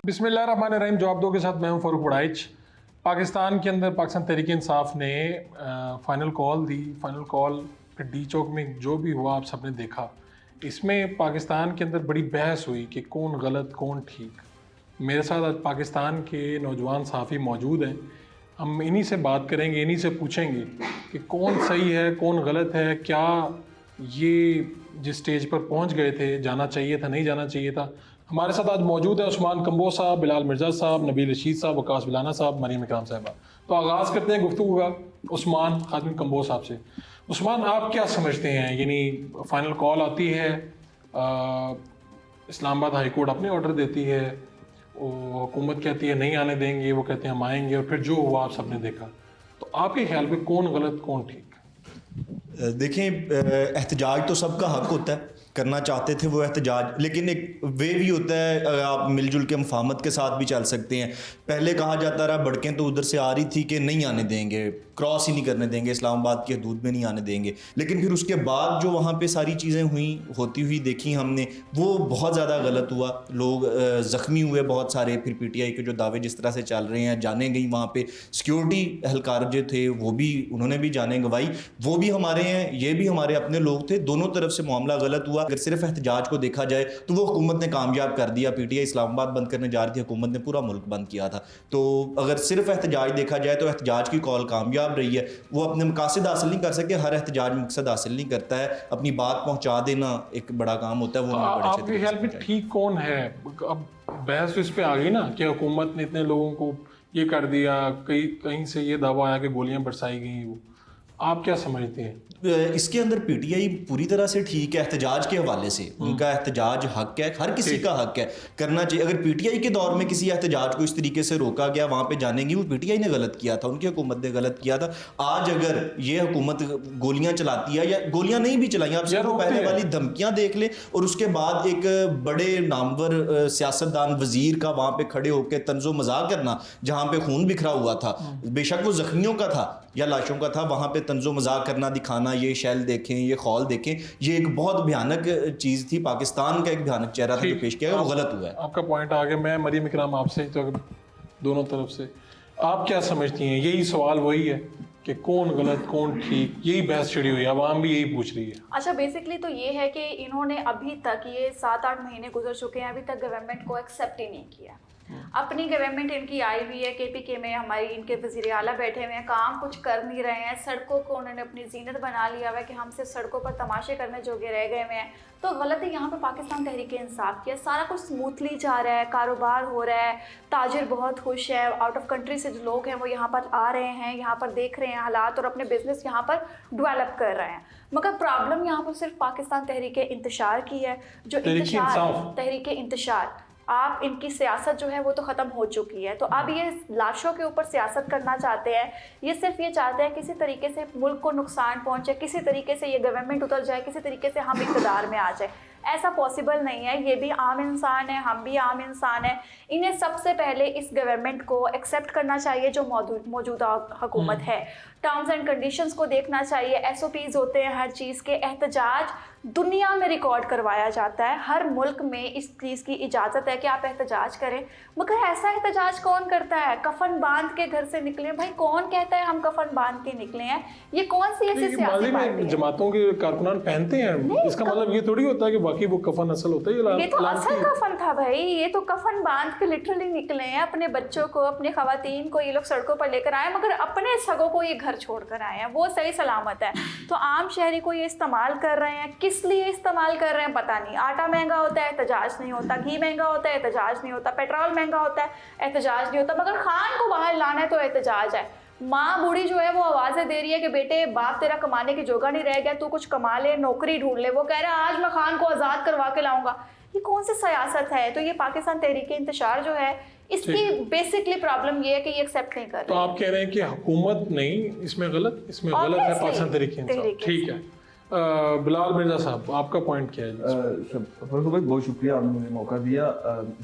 बिस्मिल्लाहिर्रहमानिर्रहीम। जवाब दो के साथ मैं हूं फ़ारूक वड़ाइच। पाकिस्तान के अंदर पाकिस्तान तहरीक इंसाफ ने फ़ाइनल कॉल दी। फ़ाइनल कॉल फिर डी चौक में जो भी हुआ आप सबने देखा। इसमें पाकिस्तान के अंदर बड़ी बहस हुई कि कौन गलत कौन ठीक। मेरे साथ आज पाकिस्तान के नौजवान सहाफ़ी मौजूद हैं। हम इन्हीं से बात करेंगे, इन्हीं से पूछेंगे कि कौन सही है कौन गलत है, क्या ये जिस स्टेज पर पहुंच गए थे जाना चाहिए था नहीं जाना चाहिए था। हमारे साथ आज मौजूद है उस्मान कंबोज साहब, बिलाल मिर्ज़ा साहब, नबील रशीद साहब, वकास बिलाना साहब, मरीम इकराम साहबा। तो आगाज़ करते हैं गुफ्तगू का उस्मान खादिम कंबोज साहब से। उस्मान, आप क्या समझते हैं, यानी फ़ाइनल कॉल आती है, इस्लामाबाद हाई कोर्ट अपने ऑर्डर देती है, हुकूमत कहती है नहीं आने देंगे, वो कहते हैं हम आएंगे, और फिर जो हुआ आप सबने देखा। तो आपके ख्याल में कौन गलत कौन ठीक? देखें, एहतजाज तो सबका हक होता है, करना चाहते थे वो एहतजाज, लेकिन एक वे भी होता है, आप मिलजुल के मफाहमत के साथ भी चल सकते हैं। पहले कहा जाता रहा भड़कें तो उधर से आ रही थी कि नहीं आने देंगे, क्रॉस ही नहीं करने देंगे, इस्लामाबाद की हदूद में नहीं आने देंगे। लेकिन फिर उसके बाद जो वहाँ पे सारी चीज़ें होती हुई देखी हमने, वो बहुत ज़्यादा गलत हुआ। लोग ज़ख्मी हुए बहुत सारे। फिर PTI के जो दावे जिस तरह से चल रहे हैं, जाने गई वहाँ पे सिक्योरिटी एहलकार जो थे वो भी, उन्होंने भी जाने गंवाई, वो भी हमारे हैं, ये भी हमारे अपने लोग थे। दोनों तरफ से मामला गलत हुआ। अगर सिर्फ एहतजाज को देखा जाए तो वो हुकूमत ने कामयाब कर दिया। PTI इस्लामाबाद बंद करने जा रही थी, हुकूमत ने पूरा मुल्क बंद किया था। तो अगर सिर्फ एहतजाज देखा जाए तो एहतजाज की कॉल कामयाब रही है। वो अपने मकासद हासिल नहीं कर सके, हर एहतजाज मकसद हासिल नहीं करता है। अपनी बात पहुंचा देना एक बड़ा काम होता है। वो आपके ख्याल में ठीक कौन है? अब बहस इस पे आ गई ना कि हुकूमत ने इतने लोगों को ये कर दिया, कहीं से ये दावा आया कि गोलियां बरसाई गई। वो आप क्या समझते हैं? इसके अंदर PTI पूरी तरह से ठीक है एहतजाज के हवाले से। उनका एहतजाज हक है, हर किसी का हक है, करना चाहिए। अगर PTI के दौर में किसी एहतजाज को इस तरीके से रोका गया, वहाँ पे जाने की, वो PTI ने गलत किया था, उनकी हुकूमत ने गलत किया था। आज अगर ये हुकूमत गोलियां चलाती है, या गोलियां नहीं भी चलाई, आप सिर्फ पहले वाली धमकियां देख ले, और उसके बाद एक बड़े नामवर सियासतदान वजीर का वहाँ पे खड़े होकर तंजो मजाक करना, जहाँ पे खून बिखरा हुआ था, बेशक वो जख्मियों का था या लाशों का था, वहाँ पे तंजो मजाक करना, दिखाना, ये शैल देखें, ये खौल देखें, ये एक बहुत भयानक चीज़ थी। पाकिस्तान का एक भयानक चेहरा था जो पेश किया गया, वो गलत हुआ है। आपका पॉइंट आ गया। मैं मरीम इकराम आपसे, तो दोनों तरफ से आप क्या समझती हैं? यही सवाल वही है कि कौन गलत कौन ठीक, यही बहस छिड़ी हुई है, आवाम भी यही पूछ रही है। अच्छा, बेसिकली तो ये है कि इन्होंने अभी तक, ये 7-8 महीने गुजर चुके हैं, अभी तक गवर्नमेंट को एक्सेप्ट ही नहीं किया। अपनी गवर्नमेंट इनकी आई हुई है, KPK में हमारी इनके वज़ीर आला बैठे हुए हैं, काम कुछ कर नहीं रहे हैं। सड़कों को उन्होंने अपनी जीनत बना लिया हुआ है कि हम सिर्फ सड़कों पर तमाशे करने जोगे रह गए हुए हैं। तो गलती यहाँ पे पाकिस्तान तहरीक इंसाफ की है। सारा कुछ स्मूथली जा रहा है, कारोबार हो रहा है, ताजिर बहुत खुश है, आउट ऑफ कंट्री से जो लोग हैं वो यहाँ पर आ रहे हैं, यहाँ पर देख रहे हैं हालात और अपने बिजनेस यहाँ पर डेवलप कर रहे हैं। मगर प्रॉब्लम यहाँ पर सिर्फ पाकिस्तान तहरीक इंतशार की है। जो तहरीक इंतशार, आप इनकी सियासत जो है वो तो ख़त्म हो चुकी है। तो अब ये लाशों के ऊपर सियासत करना चाहते हैं। ये सिर्फ ये चाहते हैं किसी तरीके से मुल्क को नुकसान पहुंचे, किसी तरीके से ये गवर्नमेंट उतर जाए, किसी तरीके से हम इक़्तिदार में आ जाए। ऐसा पॉसिबल नहीं है। ये भी आम इंसान है, हम भी आम इंसान है। इन्हें सबसे पहले इस गवर्नमेंट को एक्सेप्ट करना चाहिए जो मौजूदा हुकूमत है। टर्म्स एंड कंडीशंस को देखना चाहिए। SOPs होते हैं हर चीज़ के। एहतजाज दुनिया में रिकॉर्ड करवाया जाता है, हर मुल्क में इस चीज़ की इजाज़त है कि आप एहतजाज करें। मगर ऐसा एहतजाज कौन करता है? कफन बांध के घर से निकले। भाई कौन कहता है हम कफन बांध के निकले हैं? ये कौन सी ऐसी सियासी पार्टी है? जमातों के कारकुनान पहनते हैं, इसका मतलब ये थोड़ी होता है कि बाकी वो कफन असल होता है। ये तो असल कफन था भाई। ये तो कफन बांध के लिटरली निकले हैं। अपने बच्चों को, अपने खवातीन को ये लोग सड़कों पर लेकर आए, मगर अपने सगों को ये घर छोड़कर आए हैं। वो सही सलामत है। तो आम शहरी को ये इस्तेमाल कर रहे हैं। किस लिए इस्तेमाल कर रहे हैं पता नहीं। आटा महंगा होता है, एहतजाज नहीं होता। घी महंगा होता है, एहतजाज नहीं होता। पेट्रोल महंगा होता है, एहतजाज नहीं होता। मगर खान को बाहर लाना है तो एहतजाज है। माँ बूढ़ी जो है वो आवाज़ें दे रही है कि बेटे बाप तेरा कमाने की जोगा नहीं रह गया, तू कुछ कमा ले, नौकरी ढूंढ ले। वो कह रहा है आज मैं खान को आज़ाद करवा के लाऊंगा। ये कौन सी सियासत है? तो ये पाकिस्तान तहरीक इंतशार जो है, इसकी बेसिकली प्रॉब्लम ये है कि ये एक्सेप्ट नहीं कर रही। तो आप कह रहे हैं कि हुकूमत नहीं इसमें गलत, इसमें गलत है पाकिस्तान तहरीक इंसाफ। ठीक है। बिलाल मिर्जा साहब, आपका पॉइंट क्या है? फरूक भाई बहुत शुक्रिया, आपने मुझे मौका दिया।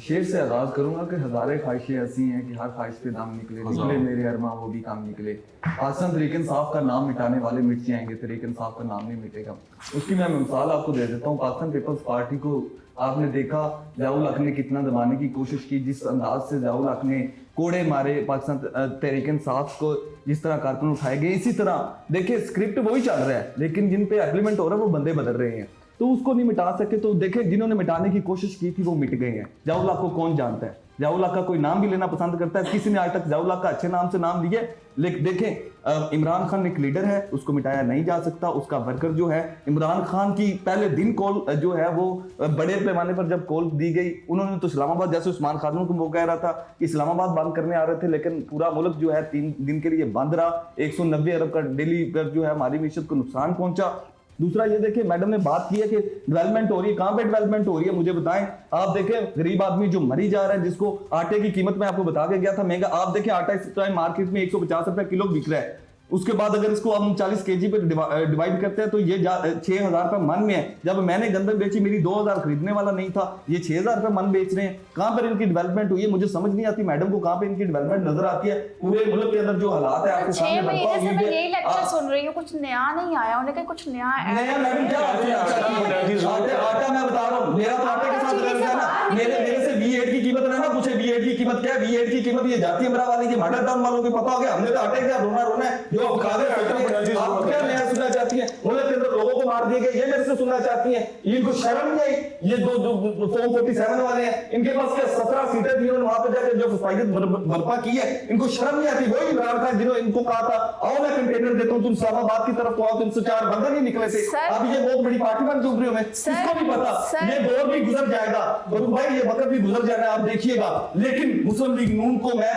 शेर से आगाज़ करूँगा कि हज़ारे ख्वाहिशें ऐसी हैं कि हर ख्वाहिश पे दाम निकले मेरे अरमां वो भी काम निकले। पाकिस्तान तहरीक इंसाफ का नाम मिटाने वाले मिट जाएंगे, तहरीक इंसाफ का नाम नहीं मिटेगा। उसकी मैं मिसाल आपको दे देता हूँ। पाकिस्तान पीपल्स पार्टी को आपने देखा ज़ियाउल हक ने कितना दबाने की कोशिश की, जिस अंदाज से ज़ियाउल हक ने कोड़े मारे पाकिस्तान तहरीक इंसाफ को, जिस तरह कारकुन उठाए गए, इसी तरह देखिए स्क्रिप्ट वही चल रहा है, लेकिन जिन पे एग्रीमेंट हो रहा है वो बंदे बदल रहे हैं, तो उसको नहीं मिटा सके। तो देखें जिन्होंने मिटाने की कोशिश की थी वो मिट गए हैं। ज़ियाउल हक को कौन जानता है? ज़ियाउल हक का कोई नाम भी लेना पसंद करता है? किसी ने आज तक ज़ियाउल हक का अच्छे नाम से नाम लिया? लेकिन देखें इमरान खान एक लीडर है, उसको मिटाया नहीं जा सकता। उसका वर्कर जो है, इमरान खान की पहले दिन कॉल जो है वो बड़े पैमाने पर जब कॉल दी गई, उन्होंने तो इस्लामाबाद, जैसे उस्मान खानून को वो कह रहा था कि इस्लामाबाद बंद करने आ रहे थे, लेकिन पूरा मुल्क जो है 3 दिन के लिए बंद रहा। 190 अरब का डेली पर जो है हमारी मीशत को नुकसान पहुंचा। दूसरा ये देखिए, मैडम ने बात की है कि डेवलपमेंट हो रही है, कहां पे डेवलपमेंट हो रही है मुझे बताएं। आप देखें गरीब आदमी जो मरी जा रहा है, जिसको आटे की कीमत मैं आपको बता के गया था महंगा, आप देखें आटा इस टाइम मार्केट में 150 रुपए किलो बिक रहा है। उसके बाद अगर इसको हम 40 केजी पे डिवाइड करते हैं तो ये 6,000 रुपए मन में है। जब मैंने गंदम बेची मेरी 2,000 खरीदने वाला नहीं था, ये 6,000 रुपए मन बेच रहे हैं। कहां पर इनकी डेवलपमेंट हुई है मुझे समझ नहीं आती। मैडम को कहां पे इनकी डेवलपमेंट नजर आती है? पूरे मुल्क के अंदर जो हालात है आपके 6 सामने महीने से मैं यही लेक्चर आप- सुन रही हूँ, कुछ नया नहीं आया। उन्हें कहा कुछ नया नया मैडम क्या आटा मैं बता रहा हूँ, मेरा तो आटे के साथ रहता है ना। मेरे से V8 की कीमत ना पूछे, V8 की कीमत क्या है? V8 की कीमत ये जाती है वाली, ये मॉडल टाउन वालों को पता हो गया। हमने तो आटे क्या रोना है जो खा रहे हैं। आप क्या नया सुनना चाहती हैं? मुल्क के अंदर लोगों को मार दिए गए, ये मेरे से सुनना चाहती हैं? इनको शर्म नहीं आई? ये दो जो फॉर्म 47 वाले हैं, इनके पास क्या 17 सीटें थी, उन्होंने वहां पे जाकर जो फसाइयत बर्पा की है, इनको शर्म नहीं आती? वही इमरान खान जिन्होंने इनको कहा था आओ मैं कंटेनर देता हूं तुम इस्लामाबाद की तरफ, तो आओ 304 बंदे नहीं निकले थे। अब ये बहुत बड़ी पार्टी बन चुक रही हो, इसको भी पता ये दौर भी गुजर जाएगा और भाई ये वक्त भी गुजर जाना है, आप देखिएगा। लेकिन मुस्लिम लीग नून को मैं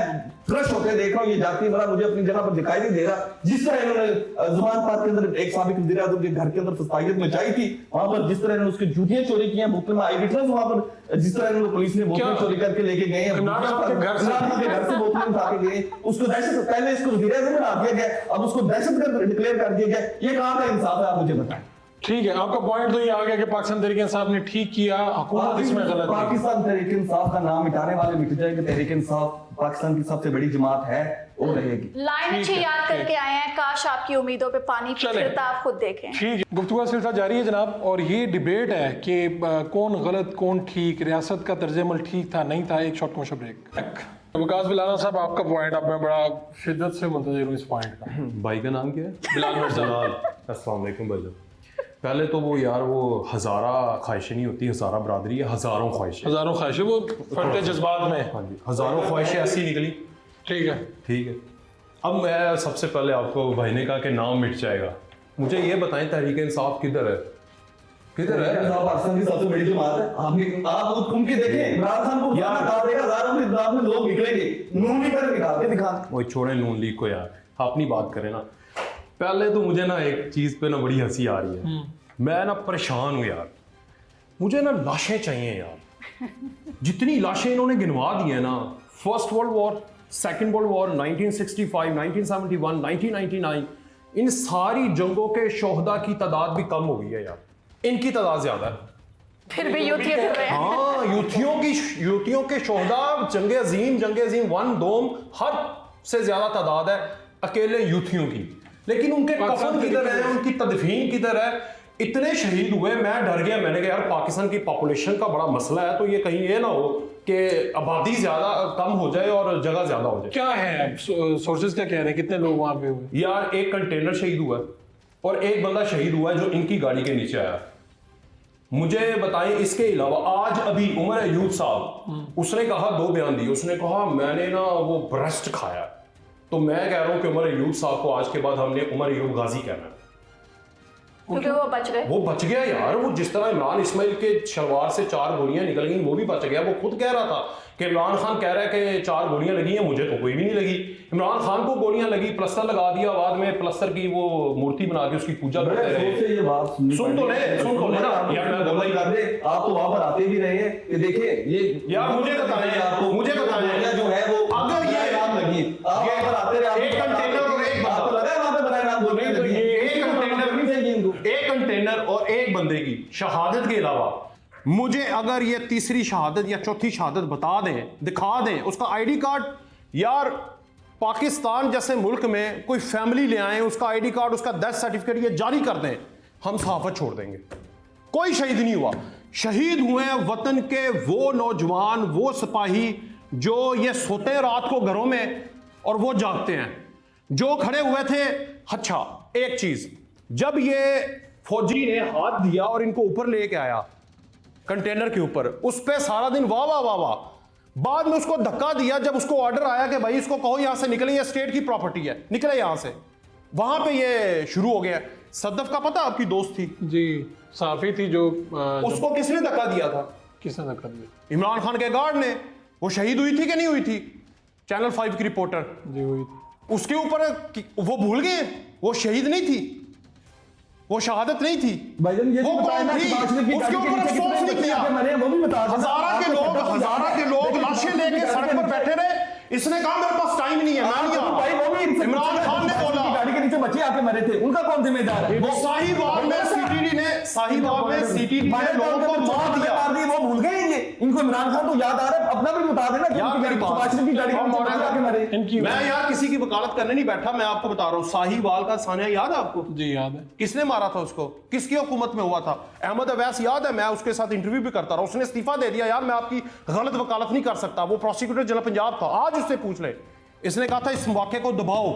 क्रश होकर देख रहा हूँ, ये जाती वाला मुझे अपनी जगह पर दिखाई नहीं दे रहा। जिस तरह इन्होंने जुबान पाक के अंदर एक साबिक वज़ीर आज़म के घर के अंदर फसाइयत मचाई थी, वहां पर जिस तरह इन्होंने उसकी जूतियां चोरी की हैं, बोतल में आई विटनेस, वहां पर जिस तरह इन्होंने पुलिस ने बोतलें चोरी करके लेके गए हैं, इमरान खान के घर से बोतलें उठा के गए, उसको दहशत, पहले इसको वज़ीर आज़म बना दिया गया, अब उसको दहशतगर्द डिक्लेयर कर दिया गया। ये कहां का इंसाफ है, आप मुझे बताएं। ठीक है, आपका पॉइंट तो ये आ गया कि पाकिस्तान तहरीक इंसाफ ने ठीक किया, हुकूमत इसमें गलत थी। पाकिस्तान तहरीक इंसाफ का नाम मिटाने वाले मिट जाएंगे। तहरीक इंसाफ पाकिस्तान की सबसे बड़ी जमात है, वो रहेगी। लाइन अच्छी याद करके आए हैं, काश आपकी उम्मीदों पे पानी फिरता, आप खुद देखें। ठीक है, गुफ्तगू का सिलसिला जारी है जनाब, और ये डिबेट है कि कौन गलत कौन ठीक, रियासत का तर्जुमल ठीक था नहीं था। एक शॉर्ट कमर्शियल ब्रेक। वकास बिलाना साहब, आपका पॉइंट, अब मैं बड़ा शिद्दत से मुंतज़िर हूँ इस पॉइंट का। भाई का नाम क्या है? बिलाल मिर्ज़ा। अस्सलाम वालेकुम भाईजान। पहले तो वो यार वो हज़ारा ख्वाहिशें नहीं होती, हज़ारा बरादरी है, हज़ारों ख्वाहिशें। हज़ारों ख्वाहिशें वो फटते जज्बात में। हाँ जी, हज़ारों ख्वाहिशें ऐसी निकली। ठीक है, ठीक है, अब मैं सबसे पहले आपको भाई ने कहा कि नाम मिट जाएगा, मुझे ये बताएं तहरीक इंसाफ किधर है? किधर है? पाकिस्तान की सबसे बड़ी जमात है। आप उनके देखें, इमरान खान को यार हटा देगा, हजारों की तादाद में लोग निकलेंगे, नून लीग पर निकाल के दिखा। वो छोड़े नून लीग को यार, अपनी बात करें ना। पहले तो मुझे ना एक चीज़ पे ना बड़ी हंसी आ रही है, मैं ना परेशान हूँ यार। मुझे ना लाशें चाहिए यार। जितनी लाशें इन्होंने गिनवा दी है ना, first world war, second world war, 1965, 1971, 1999, इन सारी जंगों के शोहदा की तादाद भी कम हो गई है यार, इनकी तादाद ज्यादा है। फिर भी यूथी फिर रहे हैं। हाँ, यूथियों के शोहदा, जंग अजीम 1, 2 हर से ज्यादा तादाद है अकेले यूथियों की। लेकिन उनके कफन किधर है, उनकी तदफीन किधर है? इतने शहीद हुए, मैं डर गया। मैंने कहा यार पाकिस्तान की पॉपुलेशन का बड़ा मसला है, तो ये कहीं ये ना हो कि आबादी ज्यादा कम हो जाए और जगह ज्यादा हो जाए। क्या है सोर्सेज क्या कह रहे हैं, कितने लोग वहां पे हुए? यार एक कंटेनर शहीद हुआ है और एक बंदा शहीद हुआ है जो इनकी गाड़ी के नीचे आया। मुझे बताएं, इसके अलावा आज अभी उमर अयूब साहब, उसने कहा 2 बयान दिए। उसने कहा मैंने ना वो ब्रेस्ट खाया। तो मैं कह रहा हूं कि उमर अयूब साहब को आज के बाद हमने उमर अयूब गाजी कहना है, क्योंकि वो बच गए। वो बच गया यार। वो जिस तरह इमरान इस्माइल के शलवार से 4 गोलियां निकल गई, वो भी बच गया। वो खुद कह रहा था कि इमरान खान कह रहा है कि 4 गोलियां लगी हैं, मुझे तो कोई भी नहीं लगी। इमरान खान को गोलियां लगी, प्लस्तर लगा दिया, बाद में प्लस्तर की वो मूर्ति बना के उसकी पूजा करते रहे। ये बात सुन तो ले ना यार, मैं बोल ही कर दे। आप तो वहां पर आते भी रहे हैं कि देखिए ये यार मुझे बताएं आपको, मुझे बताएं जो है वो अगर ये नाम लगी, आप वहां पर आते रहे, एक कंटेनर और एक आपको लगा है वहां पे बनाया नाम बोल रहे हैं, तो ये एक कंटेनर नहीं चाहिए इनको। एक कंटेनर और एक बंदे की शहादत के अलावा मुझे अगर ये तीसरी शहादत या चौथी शहादत बता दें, दिखा दें उसका आईडी कार्ड। यार पाकिस्तान जैसे मुल्क में कोई फैमिली ले आए, उसका आईडी कार्ड, उसका डेथ सर्टिफिकेट ये जारी कर दें, हम सहाफत छोड़ देंगे। कोई शहीद नहीं हुआ। शहीद हुए हैं वतन के वो नौजवान, वो सिपाही जो ये सोते हैं रात को घरों में और वो जागते हैं, जो खड़े हुए थे। अच्छा एक चीज, जब ये फौजी ने हाथ दिया और इनको ऊपर लेके आया कंटेनर के ऊपर, उस पे सारा दिन वाह वाह वाह वाह, बाद में उसको धक्का दिया जब उसको ऑर्डर आया कि भाई इसको कहो यहां से निकले, ये स्टेट की प्रॉपर्टी है, निकले यहां से, वहां पे ये शुरू हो गया। सदफ का पता आपकी दोस्त थी जी, साफी थी जो उसको किसने धक्का दिया था? किसने धक्का दिया? इमरान खान के गार्ड ने। वो शहीद हुई थी कि नहीं हुई थी? चैनल 5 की रिपोर्टर जी हुई थी। उसके ऊपर वो भूल गए, वो शहीद नहीं थी, वो शहादत नहीं थी। भाईजान ये वो कौन थी? उसके ऊपर अफसोस नहीं किया। वो भी बता देना। हजारा के लोग लाशें लेके सड़क पर बैठे रहे। इसने कहा मेरे पास टाइम नहीं है, मैं नहीं आ भाई वो भी रहा। इमरान खान ने बोला गाड़ी के नीचे बच्चे आके मरे थे, उनका कौन जिम्मेदार है? वो साहिवाल में सीटीडी ने लोगों को मार दिया। वो भूल गए ये, इनको इमरान खान तो याद आ रहा है, अपना भी बता देना कि यार उनकी मेरी बात- सुभाष की गाड़ी के नीचे बच्चे आके मरे। इनकी मैं यार किसी की वकालत करने नहीं बैठा, मैं आपको बता रहा हूँ। साहिवाल का सानिया याद है आपको? जी याद है। किसने मारा था उसको? किसकी हुकूमत में हुआ था? अहमद अवैस याद है, मैं उसके साथ इंटरव्यू भी करता रहा, उसने इस्तीफा दे दिया। यार मैं आपकी गलत वकालत नहीं कर सकता। वो प्रोसिक्यूटर जनरल पंजाब था, आज उससे पूछ ले। इसने कहा था इस वाक़े को दबाओ,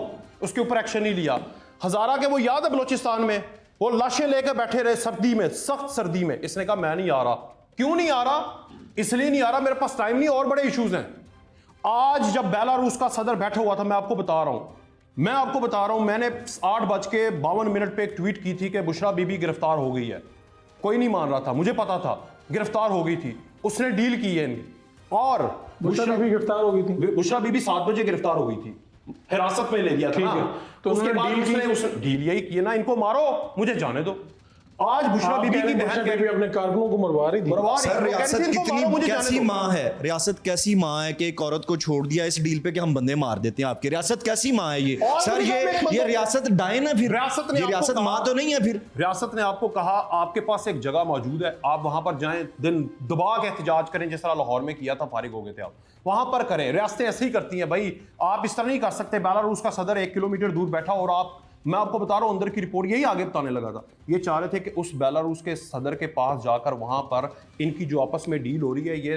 उसके ऊपर एक्शन नहीं लिया। हजारा के वो याद है बलोचिस्तान में वो लाशें लेकर बैठे रहे सर्दी में, सख्त सर्दी में। इसने कहा मैं नहीं आ रहा। क्यों नहीं आ रहा? इसलिए नहीं आ रहा मेरे पास टाइम नहीं, और बड़े इश्यूज हैं। आज जब बेलारूस का सदर बैठा हुआ था, मैं आपको बता रहा हूं, मैंने 8:52 पे एक ट्वीट की थी कि बुशरा बीबी गिरफ्तार हो गई है। कोई नहीं मान रहा था, मुझे पता था गिरफ्तार हो गई थी। उसने डील की है और बुशरा बीबी गिरफ्तार हो गई थी। बुशरा बीबी 7 बजे गिरफ्तार हो गई थी, हिरासत में ले लिया था। ठीक है, तो उसके बाद उसने डील यही की ना, इनको मारो मुझे जाने दो। आज बुशरा बीबी की बहन बीबी अपने कारकुनों को मरवा रही थी। सर रियासत कितनी कैसी माँ है, रियासत कैसी माँ है कि एक औरत को छोड़ दिया इस डील पे कि हम बंदे मार देते हैं आपके। रियासत कैसी माँ है ये? सर ये रियासत डायन है फिर? रियासत ने ये रियासत माँ तो नहीं है फिर? रियासत ने आपको कहा आपके पास एक जगह मौजूद है, आप वहां पर जाएं, दिन दबा के एहतजाज करें, जिस तरह लाहौर में किया था, फारिग हो गए थे आप, वहां पर करें। रियासतें ऐसे ही करती हैं भाई, आप इस तरह नहीं कर सकते। बेलारूस का सदर 1 किलोमीटर दूर बैठा और आप, मैं आपको बता रहा हूं अंदर की रिपोर्ट यही आगे बताने लगा था। ये चाह रहे थे कि उस बेलारूस के सदर के पास जाकर वहां पर इनकी जो आपस में डील हो रही है, ये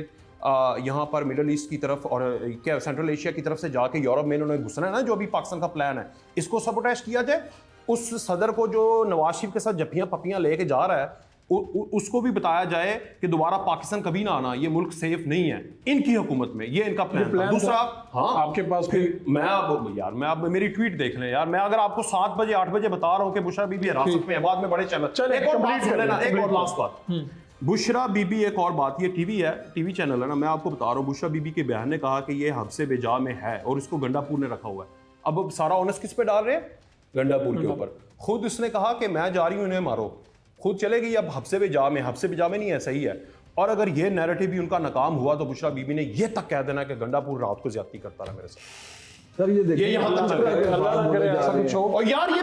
यहाँ पर मिडल ईस्ट की तरफ और क्या सेंट्रल एशिया की तरफ से जाके यूरोप में इन्होंने घुसना है ना, जो अभी पाकिस्तान का प्लान है, इसको सबोटेज किया जाए। उस सदर को जो नवाज शरीफ के साथ जफ्फियां पप्पियां लेके जा रहा है, उसको भी बताया जाए कि दोबारा पाकिस्तान कभी ना आना, ये मुल्क सेफ नहीं है इनकी हुकूमत में। ये इनका प्लान था। दूसरा, हाँ आपके पास फिर मैं अब मेरी ट्वीट देख लें यार। मैं अगर आपको 7 बजे 8 बजे बता रहा हूं कि बुशरा बीबी हिरासत में है, बाद में बड़े चैनल। एक और बात सुन लेना, एक और लास्ट बात। बुशरा बीबी, एक और बात, ये टीवी है, टीवी चैनल है ना, मैं आपको बता रहा हूँ, बुशरा बीबी की बहन ने कहा कि ये हब्से बेजा में है और इसको गंडापुर ने रखा हुआ है। अब सारा ऑनस किस पे डाल रहे हैं? गंडापुर के ऊपर। खुद उसने कहा कि मैं जा रही हूं इन्हें मारो, खुद चले गई। अब हब्से बेजा में नहीं है, सही है। और अगर ये नैरेटिव भी उनका नाकाम हुआ तो बुशरा बीबी ने ये तक कह देना कि गंडापुर रात को ज्यादती करता रहा मेरे साथ। सर ये देखिए, ये यहाँ तक चल रहा है। अल्लाह ना करे ऐसा कुछ हो। और यार ये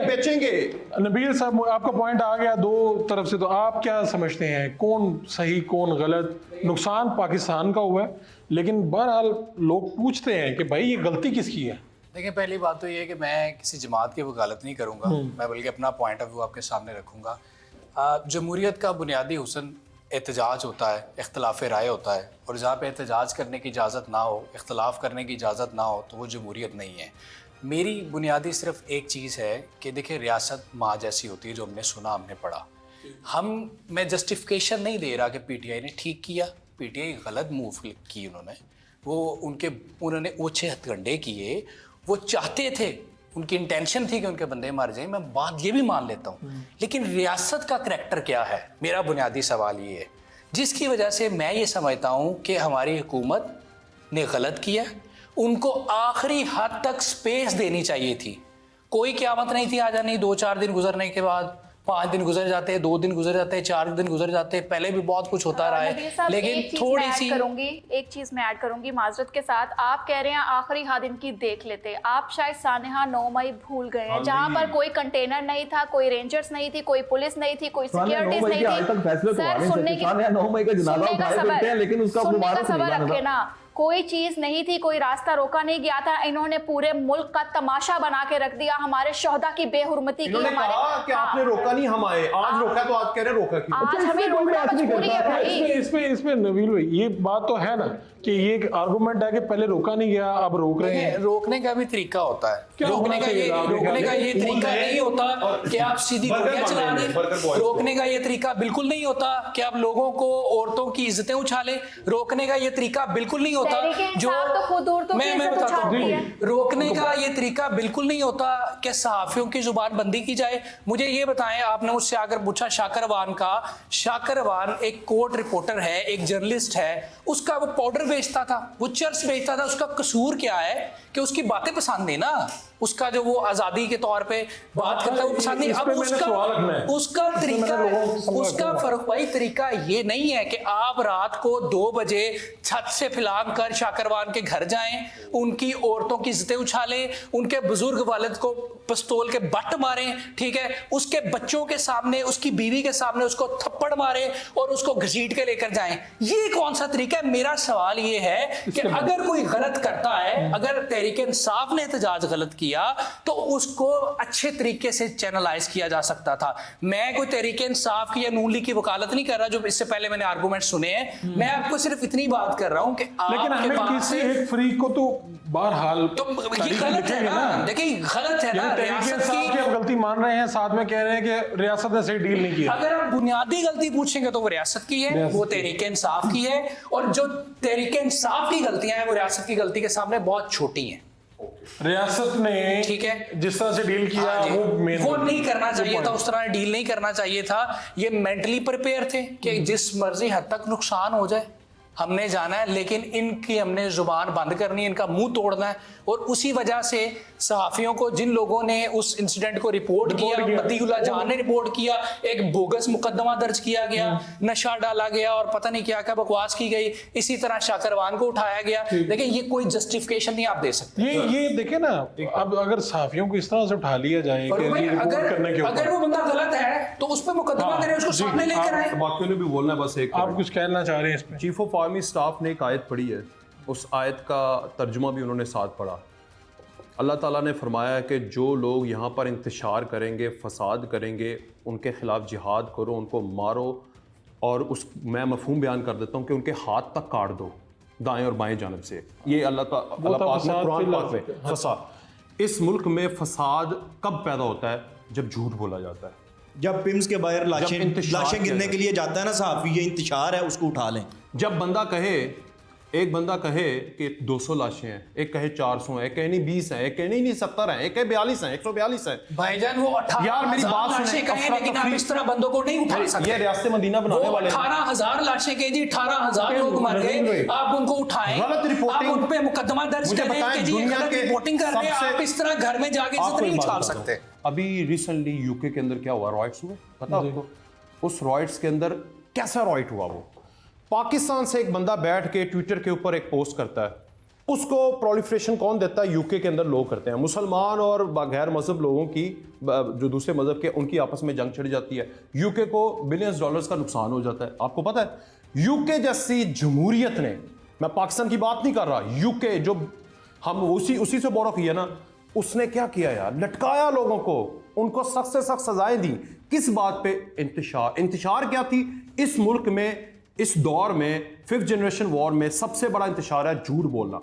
बेचेंगे। नबील साहब, आपका पॉइंट आ गया दो तरफ से, तो आप क्या समझते हैं कौन सही कौन गलत? नुकसान पाकिस्तान का हुआ है, लेकिन बहरहाल लोग पूछते हैं कि भाई ये गलती किसकी है? देखिए, पहली बात तो ये है कि मैं किसी जमात की वकालत नहीं करूँगा, मैं बल्कि अपना पॉइंट ऑफ व्यू आपके सामने रखूँगा। जमहूरियत का बुनियादी हुस्न एहतजाज होता है, इख्तलाफ राय होता है, और जहाँ पे एहतजाज करने की इजाज़त ना हो, इख्तलाफ करने की इजाज़त ना हो, तो वो जमहूरियत नहीं है। मेरी बुनियादी सिर्फ एक चीज़ है कि देखिए, रियासत माँ जैसी होती है, जो हमने सुना, हमने पढ़ा। मैं जस्टिफिकेशन नहीं दे रहा कि पीटीआई ने ठीक किया, पीटीआई गलत मूव की उन्होंने ओछे हथकंडे किए। वो चाहते थे, उनकी इंटेंशन थी कि उनके बंदे मार जाएं, मैं बात ये भी मान लेता हूँ। लेकिन रियासत का करैक्टर क्या है, मेरा बुनियादी सवाल ये है, जिसकी वजह से मैं ये समझता हूँ कि हमारी हुकूमत ने गलत किया। उनको आखिरी हद तक स्पेस देनी चाहिए थी। कोई क़यामत नहीं थी आ जानी। 2-4 दिन गुजरने के बाद 5 दिन गुजर जाते हैं, 2 दिन गुजर जाते हैं, 4 दिन गुजर जाते हैं। पहले भी बहुत कुछ होता रहा है, लेकिन थोड़ी सी एक चीज मैं ऐड करूंगी माजरत के साथ। आप कह रहे हैं आखिरी हाथ इनकी देख लेते, आप शायद सानेहा 9 मई भूल गए हैं, जहां पर कोई कंटेनर नहीं था, कोई रेंजर्स नहीं थी, कोई पुलिस नहीं थी, कोई सिक्योरिटीज नहीं थी। सर, सुनने का सबर रखे ना, कोई चीज नहीं थी, कोई रास्ता रोका नहीं गया था, इन्होंने पूरे मुल्क का तमाशा बना के रख दिया, हमारे शोहदा की बेहुरमती की, इन्होंने हमारे कहा कि आपने रोका नहीं, हम आए, आज रोका तो आज कह रहे रोका क्यों? आज हमें रोकना मजबूरी है भाई। इसमें नवील भाई ये बात तो है ना कि ये एक आर्गुमेंट है कि पहले रोका नहीं गया, अब रोक रहे हैं। रोकने का भी तरीका होता है, क्या रोकने होना का चाहिए? ये तरीका नहीं होता कि आप सीधी गोलियां चला दें। रोकने का ये तरीका बिल्कुल नहीं होता कि आप लोगों को, औरतों की इज्जतें उछाले। रोकने का ये तरीका बिल्कुल नहीं होता जो तो खुद औरतों की मैं इज्जत बताता उछालती हूँ। है। रोकने का ये तरीका बिल्कुल नहीं होता कि सहाफियों की जुबान बंदी की जाए। मुझे ये बताएं, आपने मुझसे आकर पूछा शाकरवान का, शाकरवान एक कोर्ट रिपोर्टर है, एक जर्नलिस्ट है, उसका वो पाउडर बेचता था, वो चर्च बेचता था, उसका कसूर क्या है कि उसकी बातें पसंद नहीं ना, उसका जो वो आजादी के तौर पे बात करता है वो पसंद नहीं। अब उसका तरीका, उसका फर्क भाई तरीका ये नहीं है कि आप रात को 2 बजे छत से फिलांग कर शाकरवान के घर जाएं, उनकी औरतों की इज्जतें उछालें, उनके बुजुर्ग वालिद को पिस्तौल के बट मारें, ठीक है, उसके बच्चों के सामने, उसकी बीवी के सामने उसको थप्पड़ मारे और उसको घसीट के लेकर जाएं। ये कौन सा तरीका है? मेरा सवाल ये है कि अगर कोई गलत करता है, अगर तहरीक इंसाफ ने एहतजाज गलत किया तो उसको अच्छे तरीके से चैनलाइज किया जा सकता था। मैं कोई तहरीक इंसाफ की या नून लीग की वकालत नहीं कर रहा, जो इससे पहले मैंने आर्गुमेंट सुने हैं। मैं आपको सिर्फ इतनी बात कर रहा हूं कि लेकिन हमें किसी एक फ्रीक को तो बहरहाल तो ये गलत है ना, देखिए गलत है ना। रियासत की आप गलती मान रहे हैं, साथ में कह रहे हैं कि रियासत ने सही डील नहीं किया। अगर आप बुनियादी गलती पूछेंगे तो वो रियासत की है, वो तहरीक इंसाफ की है, और जो तहरीक इंसाफ की गलतियां हैं वो रियासत की गलती के सामने बहुत छोटी हैं। रियासत ने ठीक है जिस तरह से डील किया वो नहीं करना चाहिए था, उस तरह डील नहीं करना चाहिए था। ये मेंटली प्रिपेयर थे कि जिस मर्जी हद तक नुकसान हो जाए हमने जाना है, लेकिन इनकी हमने जुबान बंद करनी है, इनका मुंह तोड़ना है। और उसी वजह से सहाफियों को, जिन लोगों ने उस इंसिडेंट को रिपोर्ट किया, मतीउल्लाह जान ने रिपोर्ट किया, एक बोगस मुकदमा दर्ज किया गया, नशा डाला गया और पता नहीं क्या क्या बकवास की गई, इसी तरह शाकरवान को उठाया गया। देखिए ये कोई जस्टिफिकेशन नहीं आप दे सकते। ये देखे ना, अब अगर सहाफियों को इस तरह से उठा लिया जाए अगर वो बंदा गलत है तो उस पर मुकदमा करें, उसको सामने लेकर आए। बाकियों ने भी बोलना है, बस एक आप कुछ कहना चाह रहे हैं इसमें? चीफ ऑफ आर्मी स्टाफ ने एक आयत पढ़ी है, उस आयत का तर्जुमा भी उन्होंने साथ पढ़ा। अल्लाह ताला ने फरमाया है कि जो लोग यहाँ पर इंतशार करेंगे, फसाद करेंगे, उनके खिलाफ जिहाद करो, उनको मारो, और मैं मफहूम बयान कर देता हूँ कि उनके हाथ तक काट दो दाएं और बाएं जानब से। ये अल्लाह पाक ने कुरान पाक में फसाद, इस मुल्क में फसाद कब पैदा होता है? जब झूठ बोला जाता है, जब पिम्स के बाहर लाशें गिरने के लिए जाता है ना सहाफी, ये इंतशार है, उसको उठा लें। जब बंदा कहे, एक बंदा कहे कि 200 लाशें हैं, एक कहे 400 हैं, एक कहे नहीं 20 हैं, एक कहे नहीं 70 हैं, एक कहे 42 हैं, 142 हैं। भाईजान वो 18,000 मेरी बात लाशें कहें, लेकिन आप इस तरह बंदों को नहीं उठा सकते। ये रियासत मदीना बनाने वाले 18,000 लाशें कहें जी, 18,000 लोग मर गए, आप उनको उठाएं, गलत रिपोर्टिंग, आप उन पे मुकदमा दर्ज करें कि जी गलत रिपोर्टिंग कर रहे हैं, आप इस तरह घर में जाके इज्जत नहीं उछाल सकते। अभी रिसेंटली यूके के अंदर क्या हुआ, रॉयट्स हुए, पता आपको? उस रॉयट्स के अंदर कैसा रॉयट हुआ? वो पाकिस्तान से एक बंदा बैठ के ट्विटर के ऊपर एक पोस्ट करता है, उसको प्रोलिफरेशन कौन देता है? यूके के अंदर लोग करते हैं, मुसलमान और गैर मजहब लोगों की, जो दूसरे मजहब के, उनकी आपस में जंग छिड़ जाती है, यूके को बिलियंस डॉलर्स का नुकसान हो जाता है। आपको पता है यूके जैसी जमहूरियत ने, मैं पाकिस्तान की बात नहीं कर रहा, यूके जो हम उसी से बोरो किया ना, उसने क्या किया यार? लटकाया लोगों को, उनको सख्त से सख्त सजाएं दी। किस बात पे? इंतशार क्या थी इस मुल्क में? इस दौर में 5th जनरेशन वॉर में सबसे बड़ा इंतशार है झूठ बोलना।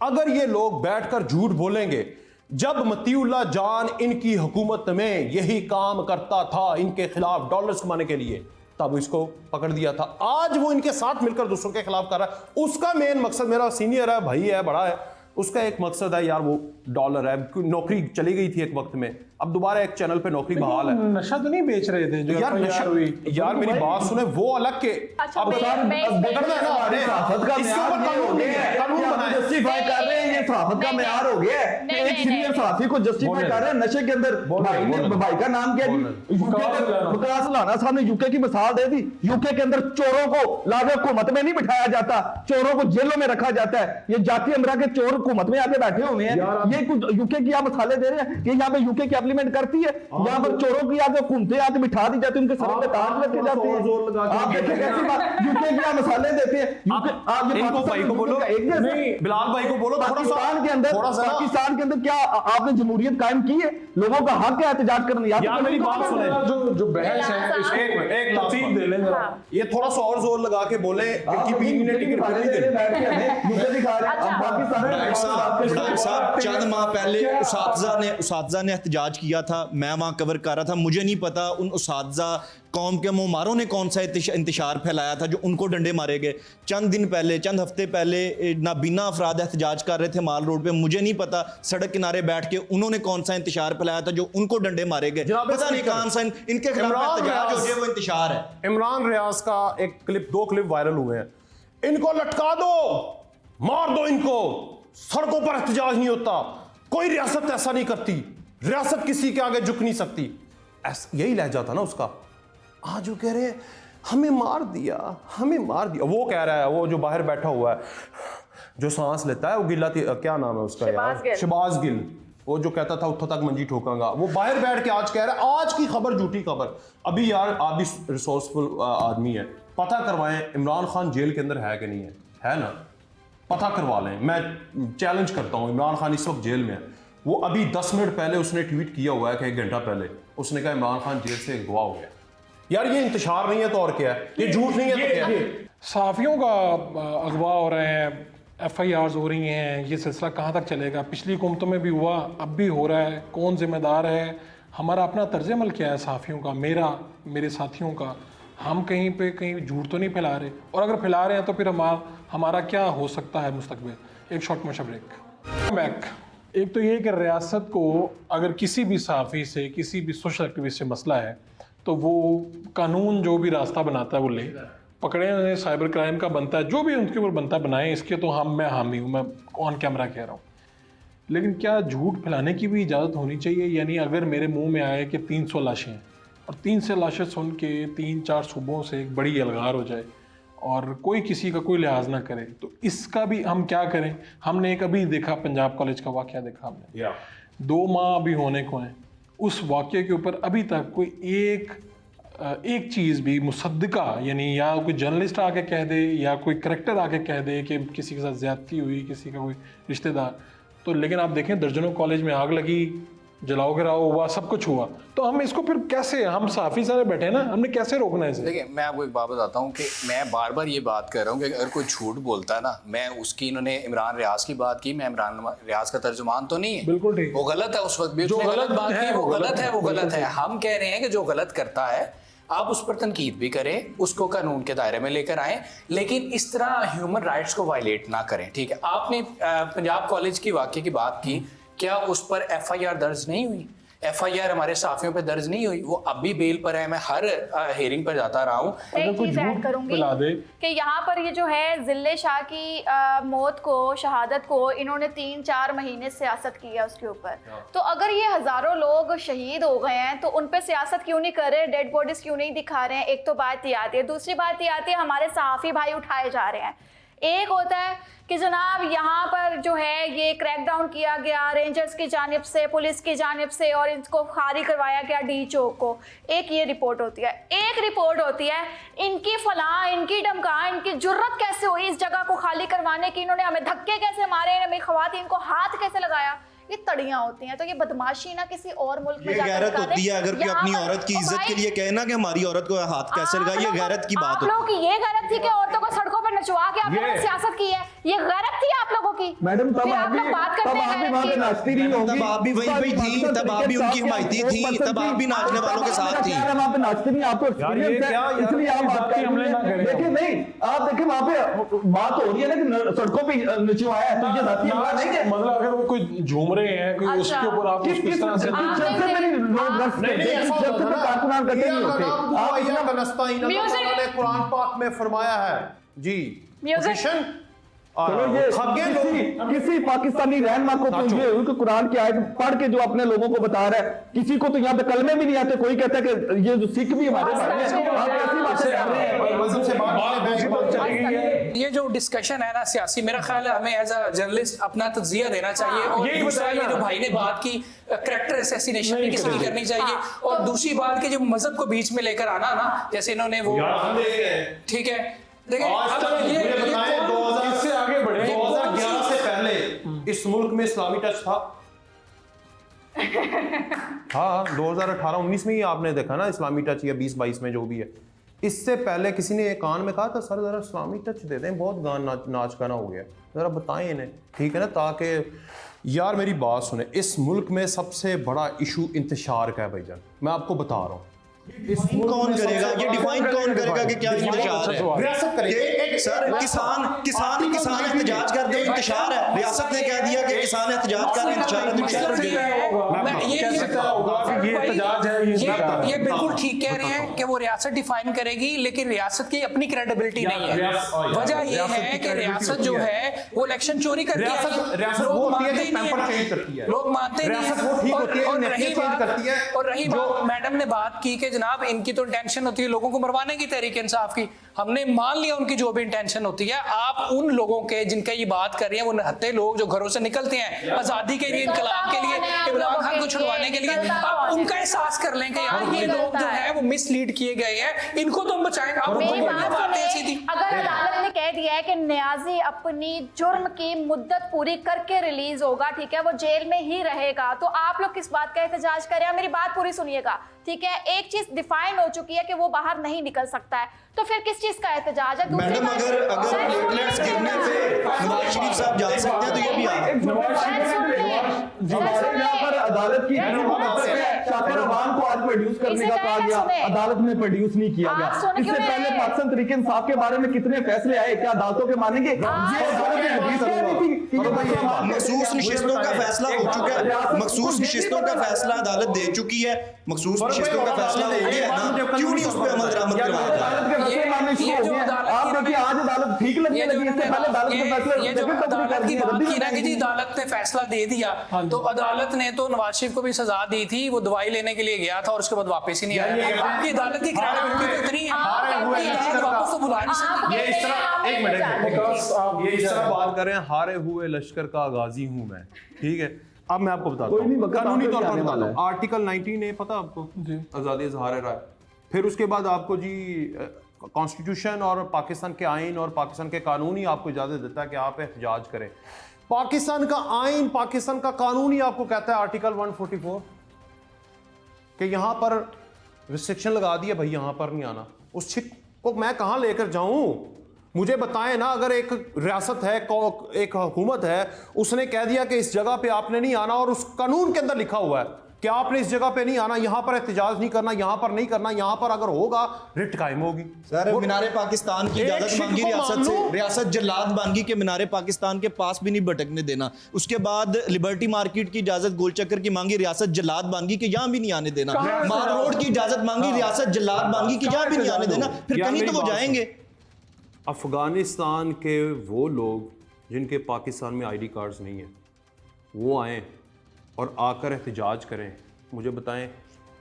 अगर ये लोग बैठकर झूठ बोलेंगे, जब मतीउल्लाह जान इनकी हुकूमत में यही काम करता था इनके खिलाफ डॉलर्स कमाने के लिए, तब इसको पकड़ दिया था। आज वो इनके साथ मिलकर दूसरों के खिलाफ कर रहा है। उसका मेन मकसद, मेरा सीनियर है, भाई है, बड़ा है, उसका एक मकसद है यार, वो डॉलर है। नौकरी चली गई थी एक वक्त में, अब दोबारा एक चैनल पे नौकरी बहाल है। नशा तो नहीं बेच रहे थे जो यार नशा हुई? यार मेरी बात सुने, वो अलग के अच्छा, अब मैं इसके ऊपर कानून बनाए, जस्टिफाई कर रहे हैं ये सहाफत का नहीं, मेयार हो गया है कि नहीं, एक नहीं, सीनियर नहीं। सहाफी को जस्टिफाई कर रहे हैं नशे के अंदर। भाई ने भाई का नाम क्या जी, वकास लाना साहब ने यूके की मिसाल दे दी। यूके के अंदर चोरों को लाके हुकूमत में नहीं बिठाया जाता, चोरों को जेलों में रखा जाता है। ये जाती अमरा के चोर हुकूमत में आके बैठे हुए हैं। ये कुछ यूके की आप मिसालें दे रहे हैं कि यहाँ पे यूके की एप्लीमेंट करती है, यहाँ पर चोरों की आके हुकूमतें आके बिठा दी जाती है, उनके सरों पे ताज रखे जाते हैं। आप देखिए कैसी बात, यूके की आप मिसालें देते हैं। आप ये इनको भाई को बोलो, नहीं बिलाल भाई को बोलो पाकिस्तान के अंदर, थोड़ा सा ना- पाकिस्तान के अंदर क्या आपने जमहूरियत कायम की है? लोगों का हक है एहतजाज करने। यार मेरी बात सुने, जो बहस है इसको एक तफसील दे लें जरा। हाँ। ये थोड़ा सा और जोर लगा के बोले इनकी बीवी ने टिकट खरीदी थी। डाक्टर साहब चंद माह पहले उसातजा ने एहतजाज किया था, मैं वहाँ कवर कर रहा था। मुझे नहीं पता उन उसातजा कौम के मोमारों ने कौन सा इंतशार फैलाया था जो उनको डंडे मारे गए। चंद दिन पहले, चंद हफ्ते पहले नाबीना अफराद एहतजाज कर रहे थे माल रोड पे। मुझे नहीं पता सड़क किनारे बैठ के उन्होंने कौन सा इंतशार फैलाया था जो उनको डंडे मारे गए। जनाब पता नहीं कौन सा इनके खिलाफ एहतजाज हो जाए वो इंतशार है। इमरान रियाज का एक क्लिप, 2 क्लिप वायरल हुए हैं। इनको लटका दो, मार दो इनको, सड़कों पर एहतजाज नहीं होता, कोई रियासत ऐसा नहीं करती, रियासत किसी के आगे झुक नहीं सकती। यही लहजा था ना उसका। आज वो कह रहे हैं हमें मार दिया, हमें मार दिया। वो कह रहा है, वो जो बाहर बैठा हुआ है जो सांस लेता है, वो गिला, क्या नाम है उसका यार, शहबाज गिल, वो जो कहता था उठो तक मंजी ठोकांगा, वो बाहर बैठ के आज कह रहा है आज की खबर झूठी खबर। अभी यार आप भी रिसोर्सफुल आदमी है, पता करवाएं इमरान खान जेल के अंदर है कि नहीं है ना, पता करवा लें। मैं चैलेंज करता हूं, इमरान खान इस वक्त जेल में है। वो अभी 10 मिनट पहले उसने ट्वीट किया हुआ है कि 1 घंटा पहले उसने कहा इमरान खान जेल से अगवा हो गया। यार ये इंतशार नहीं है तो और क्या है, ये झूठ नहीं है तो क्या है? सहाफ़ियों का अगवा हो रहे हैं, FIRs हो रही हैं, ये सिलसिला कहाँ तक चलेगा? पिछली हुकूमतों में भी हुआ, अब भी हो रहा है। कौन जिम्मेदार है? हमारा अपना तर्ज अमल क्या है सहाफ़ियों का, मेरा, मेरे साथियों का? हम कहीं पे कहीं झूठ तो नहीं फैला रहे, और अगर फैला रहे हैं तो फिर हमारा क्या हो सकता है मुस्तकबिल? एक शॉर्ट मोशा ब्रेक बैक। एक तो ये कि रियासत को अगर किसी भी सहाफ़ी से, किसी भी सोशल एक्टिविस्ट से मसला है तो वो कानून जो भी रास्ता बनाता है वो ले पकड़े, उन्हें साइबर क्राइम का बनता है, जो भी उनके ऊपर बनता है बनाएं। इसके तो मैं हामी हूँ, मैं ऑन कैमरा कह रहा हूँ। लेकिन क्या झूठ फैलाने की भी इजाज़त होनी चाहिए? यानी अगर मेरे मुंह में आए कि 300 लाशें हैं और 300 लाशें सुन के 3-4 सूबों से एक बड़ी अलगार हो जाए और कोई किसी का कोई लिहाज ना करे, तो इसका भी हम क्या करें? हमने एक अभी देखा, पंजाब कॉलेज का वाक़या देखा हमने, 2 माह अभी होने को हैं। उस वाक़े के ऊपर अभी तक कोई एक चीज़ भी मुसद्दिका, यानी या कोई जर्नलिस्ट आके कह दे या कोई करैक्टर आके कह दे कि किसी के साथ ज़्यादती हुई, किसी का कोई रिश्तेदार, तो लेकिन आप देखें दर्जनों कॉलेज में आग लगी, जलाओ गिराओ हुआ, सब कुछ हुआ। तो हम इसको फिर कैसे, हम सहाफ़ी सारे बैठे हैं ना, हमने कैसे रोकना है इसे? देखिए मैं आपको एक बात बताता हूँ कि मैं बार बार ये बात कर रहा हूँ कि अगर कोई झूठ बोलता है ना, मैं उसकी, इन्होंने इमरान रियाज की बात की, मैं इमरान रियाज का तर्जुमान तो नहीं है, बिल्कुल ठीक, वो गलत है। उस वक्त भी जो उसने गलत गलत बात है, की, वो गलत है, वो बिल्कुल गलत है। हम कह रहे हैं कि जो गलत करता है आप उस पर तनकीद भी करें, उसको कानून के दायरे में लेकर आएं, लेकिन इस तरह ह्यूमन राइट्स को वायलेट ना करें। ठीक है, आपने पंजाब कॉलेज की वाक़े की बात की, क्या उस पर FIR दर्ज नहीं हुई? FIR हमारे साफियों पे दर्ज नहीं हुई, वो अब भी बेल पर है। मैं हर हेयरिंग पर जाता रहा हूँ। एक चीज ऐड करूंगी कि यहाँ पर ये जो है जिले शाह की मौत को, शहादत को इन्होंने 3-4 महीने सियासत की है उसके ऊपर। तो अगर ये हजारों लोग शहीद हो गए हैं तो उन पे सियासत क्यों नहीं कर रहे, डेड बॉडीज क्यों नहीं दिखा रहे हैं? एक तो बात ये आती है। दूसरी बात ये आती है हमारे सहाफ़ी भाई उठाए जा रहे हैं। एक होता है कि जनाब यहाँ पर जो है ये क्रैकडाउन किया गया रेंजर्स की जानिब से, पुलिस की जानिब से, और इनको खाली करवाया गया डी चौक को। एक ये रिपोर्ट होती है। एक रिपोर्ट होती है इनकी फलां, इनकी धमका, इनकी जुर्रत कैसे हुई इस जगह को खाली करवाने की, इन्होंने हमें धक्के कैसे मारे, हमें ख्वातीन को हाथ कैसे लगाया। ये तड़ियां होती हैं। तो ये बदमाशी ना किसी और मुल्क में जाकर गैरत होती है। अगर कोई अपनी औरत की इज्जत के लिए कहे ना कि हमारी औरत को हाथ कैसे लगा, ये गैरत की बात होती है। आप लोगों की ये गैरत थी कि औरतों को सड़कों पर नचवा के आप लोगों ने सियासत की है, ये गैरत थी आप लोगों की। मैडम तब आप लोग बात करते हैं, तब आप भी वहीं पे थी, तब आप भी उनकी हिमायती थी, तब आप भी नाचने वालों के साथ थी। वहाँ पे नाचते नहीं, आपको इसलिए आप बात कर रहे हैं। देखिए नहीं, आप देखिए वहाँ पे बात हो रही है ना कि सड़कों पे नचवाया है, तो ये जाती है नहीं है। मतलब अगर वो कोई झूम रहे हैं, कोई उसके ऊपर आप किस तरह से कुरान पाक में फरमाया है जी, पोजीशन चलो ये किसी पाकिस्तानी रहनुमा को तो ये उनको कुरान की आयत पढ़ के जो अपने लोगों को बता रहा है, किसी को तो यहाँ पे कलमे भी नहीं आते। कोई कहता है कि ये जो सिख भी हमारे भाई हैं, आप ऐसी बातें कर रहे हैं। मजहब से बात चली गई है। ये जो डिस्कशन है ना सियासी, मेरा ख्याल है हमें एज अ जर्नलिस्ट अपना तजिया देना चाहिए। और दूसरा ये जो भाई ने बात की करैक्टर असैसिनेशन भी किसी की करनी चाहिए। और दूसरी बात कि जो मजहब को बीच में लेकर आना ना, जैसे इन्होंने वो ठीक है देखिए मुझे बताएं 2000 से आगे बढ़े 2011 से पहले इस मुल्क में इस्लामी टच था। हाँ 2018-19 में ही आपने देखा ना इस्लामी टच, या 20-22 में जो भी है। इससे पहले किसी ने कान में कहा था सर जरा इस्लामी टच दे दें, बहुत गान नाच गाना हो गया, जरा बताएं इन्हें, ठीक है ना। ताकि यार मेरी बात सुने, इस मुल्क में सबसे बड़ा इशू इंतशार का है भाईजान, मैं आपको बता रहा हूँ। कौन करेगा ये डिफाइन कौन करेगा कि क्या इंतजार है? रियासत करेगी। सर किसान एहतजाज कर दे, इंतशार है। रियासत ने कह दिया कि किसान एहतजाज कर, इंतशार है, तो क्या करेंगे? ये बिल्कुल ठीक कह रहे हैं कि वो रियासत डिफाइन करेगी, लेकिन रियासत की अपनी क्रेडिबिलिटी नहीं है। वजह ये है कि रियासत जो है वो इलेक्शन चोरी करती है, लोग मानते नहीं। और रही बात मैडम ने बात की कि जनाब इनकी तो इंटेंशन होती है लोगों को मरवाने की, तहरीक इंसाफ की, हमने मान लिया उनकी जो भी इंटेंशन होती है। आप उन लोगों के जिनका ये बात कर रही हैं, वो निहत्थे लोग जो घरों से निकलते हैं आजादी के लिए, इनकलाब के लिए, इमरान खान को छुड़वाने के लिए, आप उनका एहसास कर लें कि यार ये लोग जो है वो मिसलीड किए गए हैं, इनको तो हम बचाएंगे। अगर अदालत ने कह दिया है कि न्याजी अपनी जुर्म की मुद्दत पूरी करके रिलीज होगा, ठीक है, वो जेल में ही रहेगा, तो आप लोग किस बात का एहतजाज करें? मेरी बात पूरी सुनिएगा, ठीक है। एक चीज डिफाइन हो चुकी है कि वो बाहर नहीं निकल सकता है, तो फिर किस चीज का एहतजाज है? मैडम अगर प्लेटलेट्स गिरने पे नवाज शरीफ साहब जा सकते हैं तो ये भी अदालत की शाकिर अवान को आज प्रोड्यूस करने का कहा गया, अदालत में प्रोड्यूस नहीं किया गया। इससे पहले पाकिस्तान तहरीक इंसाफ के बारे में कितने फैसले आए, क्या अदालतों के मानेंगे? मखसूस नशिस्तों का फैसला हो चुका है, मखसूस नशिस्तों का फैसला अदालत दे चुकी है, मखसूस नशिस्तों का फैसला हो गया है ना, क्यों नहीं उस पर अमल दरामद करवाया जा रहा? आप देखिए आज अदालत ठीक लगने लगी, इससे पहले अदालत के फैसले अदालत की बात की ना कि जी अदालत ने फैसला दे दिया, तो अदालत ने तो नवाज शरीफ को भी सजा दी थी, वो दवाई लेने के लिए गया था और उसके बाद वापस ही नहीं आया। आपकी अदालत की क्रेडिबिलिटी तो इतनी है, वापस तो बुला नहीं सकती। ये इस तरह एक मिनट ये इस तरह बात कर रहे हैं, हारे हुए लश्कर का गाजी हूं मैं, ठीक है। अब मैं आपको बताता हूं, कानूनी तौर पर बताता हूं, आर्टिकल 19A पता आपको, आजादी इज़हार राय। फिर उसके बाद आपको जी कॉन्स्टिट्यूशन और पाकिस्तान के आइन और पाकिस्तान के कानून ही आपको इजाजत देता है कि आप एहतजाज करें। पाकिस्तान का आइन, पाकिस्तान का कानून ही आपको कहता है आर्टिकल 144 कि यहां पर रिस्ट्रिक्शन लगा दिया, भाई यहां पर नहीं आना। उस छिक को मैं कहां लेकर जाऊं? मुझे बताएं ना, अगर एक रियासत है, एक हुकूमत है, उसने कह दिया कि इस जगह पे आपने नहीं आना और उस कानून के अंदर लिखा हुआ है कि आपने इस जगह पे नहीं आना, यहां पर एहतजाज नहीं करना, यहां पर नहीं करना, यहां पर अगर होगा रिट कायम होगी। सर मीनारे पाकिस्तान की इजाजत मांगी रियासत से, रियासत जल्लाद मांगी कि मीनारे पाकिस्तान के पास भी नहीं भटकने देना। उसके बाद लिबर्टी मार्केट की इजाजत गोलचक्कर की मांगी, रियासत जल्लाद मांगी कि यहां भी नहीं आने देना। माल रोड की इजाजत मांगी, रियासत जल्लाद मांगी कि यहां भी नहीं आने देना, फिर कहीं तो वो जाएंगे। अफगानिस्तान के वो लोग जिनके पाकिस्तान में आईडी कार्ड्स नहीं है, वो आएँ और आकर एहतजाज करें। मुझे बताएं,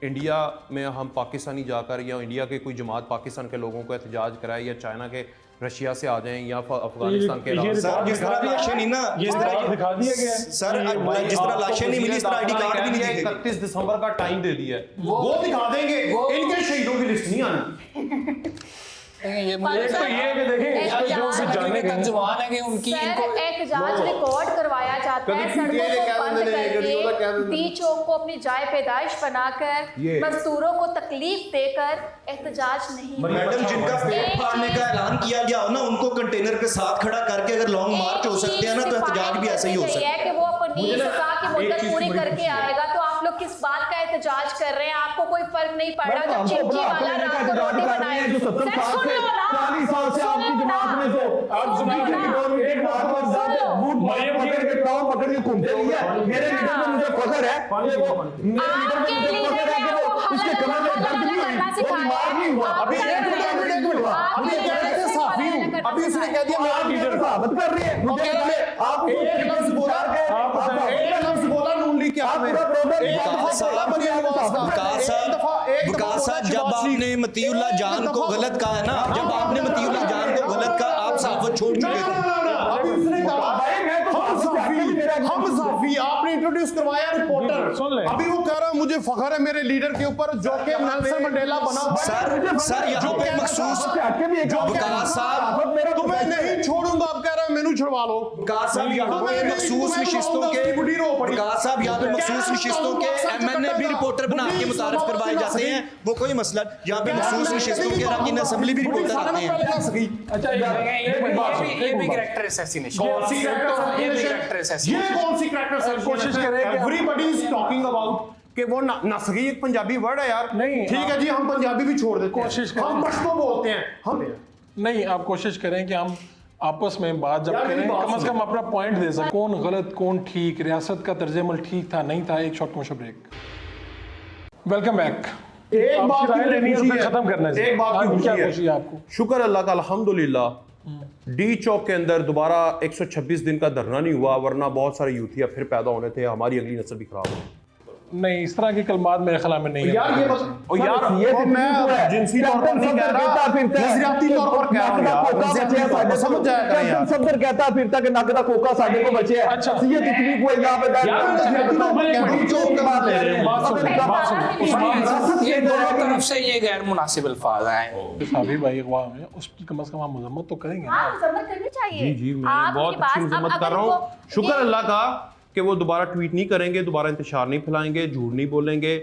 इंडिया में हम पाकिस्तानी जाकर या इंडिया के कोई जमात पाकिस्तान के लोगों को एहतजाज कराए, या चाइना के रशिया से आ जाएं या अफगानिस्तान के सर जिस तरह लाशें नहीं ना, जिस तरह दिखा दिया गया है सर, जिस तरह लाशें नहीं मिली, इस तरह आईडी कार्ड भी नहीं दिए। 31 दिसंबर का टाइम दे दिया है, वो दिखा देंगे, इनके शहीदों की लिस्ट नहीं आनी। ये मुझे तो ये कि देखें जो जानने तक जवान है कि उनकी इनको एहतजाज रिकॉर्ड करवाया जाता है, सड़कों को बंद करके, बीचों को अपनी जाय पैदाइश बनाकर, मजदूरों को तकलीफ देकर एहतजाज नहीं। मैडम जिनका पेट फाड़ने का ऐलान किया गया हो ना, उनको कंटेनर के साथ खड़ा करके अगर लॉन्ग मार्च हो सकते हैं ना, तो एहतजाज भी ऐसे ही हो सकता है कि वो अपनी सजा की मुद्दत पूरी करके आएगा। तो आप लोग किस बात का एहतजाज कर रहे हैं? आपको कोई फर्क नहीं पड़ रहा जब चिमची वाला रात को रोटी बनाए। 40 साल से आपकी जमात में जो एक बात पकड़ के पाँव पकड़ के घूमते रही है, मेरे लीडर में मुझे फख्र है, मेरे लीडर में मुझे फख्र है कि वो उसके कमर में दर्द नहीं हुई, वो बीमार नहीं हुआ। अभी एक मिनट, अभी ये कह रहे थे साफी हूँ, अभी उसने कह दिया मेरा लीडर साबित कर रही है मुझे आप एक लफ्ज बोला, एक लफ्ज बोला नून लीग के हक में, एक दफा बोला बनी नवाज का, वकास साहब जब आपने मतीउल्लाह जान को गलत कहा है ना, जब आपने मतीउल्लाह जान को गलत कहा, आप सहाफत छोड़ चुके थे। अभी उसने कहा हम साफी, आपने इंट्रोड्यूस करवाया रिपोर्टर, अभी वो कह रहा है मुझे फख्र है मेरे लीडर के ऊपर जो कि नेल्सन मंडेला बना हुआ है। सर यहाँ पे मखसूस वकास साहब तुम्हें नहीं छोड़ूंगा, आप कह रहे हैं मेनू छुड़वा लो। वकास साहब यहाँ पे मखसूस नशिस्तों के वकास साहब यहाँ पे मखसूस नशिस्तों के एमएनए भी रिपोर्टर बना के मुतारिफ करवाए जाते हैं, वो कोई मसला यहाँ पे मखसूस नशिस्तों के अरकान असेंबली भी रिपोर्टर आते हैं। अच्छा ये भी कैरेक्टर असैसिनेशन, ये कौन सी कैरेक्टर कोशिश करें कि एवरीबॉडी इज टॉकिंग अबाउट कि वो नसगी एक पंजाबी वर्ड है यार, नहीं, ठीक है जी हम पंजाबी भी छोड़ देते कोशिश हैं, हम करें। पश्तो बोलते हैं हम। नहीं, आप कोशिश करें कि हम आपस में बात जब यार, मेरी करें बात कम से कम सुनो। अपना पॉइंट दे सकें, कौन गलत कौन ठीक, रियासत का तर्जुमा ठीक था नहीं था। एक short commercial break. Welcome back. एक आपकी बात राय की लेनी है और खुशी फिर है। खत्म करना है। एक बात की हाँ, क्या खुशी है। खुशी है आपको? शुक्र अल्लाह का अल्हम्दुलिल्लाह डी चौक के अंदर दोबारा 126 दिन का धरना नहीं हुआ, वरना बहुत सारे यूथिया फिर पैदा होने थे, हमारी अगली नस्ल भी खराब हो। नहीं, इस तरह की कलमात मेरे ख्याल में नहीं है। यार ये और यार वो मैं जिनसी तौर पर नहीं कह रहा, नजरियाती तौर पर कह रहा हूं यार, समझ जाया करें यार। सफदर कहता फिरता कि नक दा कोका साडे को बचे है। अच्छा। ये कितनी कोई यहां पे बैठ यार, नजरियाती तौर पर कह रहा हूं, चौक के बात ले रहे हैं। बात सुनो। ये दोनों तरफ से ये गैर मुनासिब अल्फाज आए। साबिर भाई अगवा में उसकी कम से कम हम मजम्मत तो करेंगे ना। हाँ मजम्मत करनी चाहिए। जी मैं आप बहुत उनकी अच्छी बात- अब मजम्मत अगर कर रहा हूँ, उनको- शुक्र ये- अल्लाह का कि वो दोबारा ट्वीट नहीं करेंगे, दोबारा इंतशार नहीं फैलाएंगे, झूठ नहीं बोलेंगे।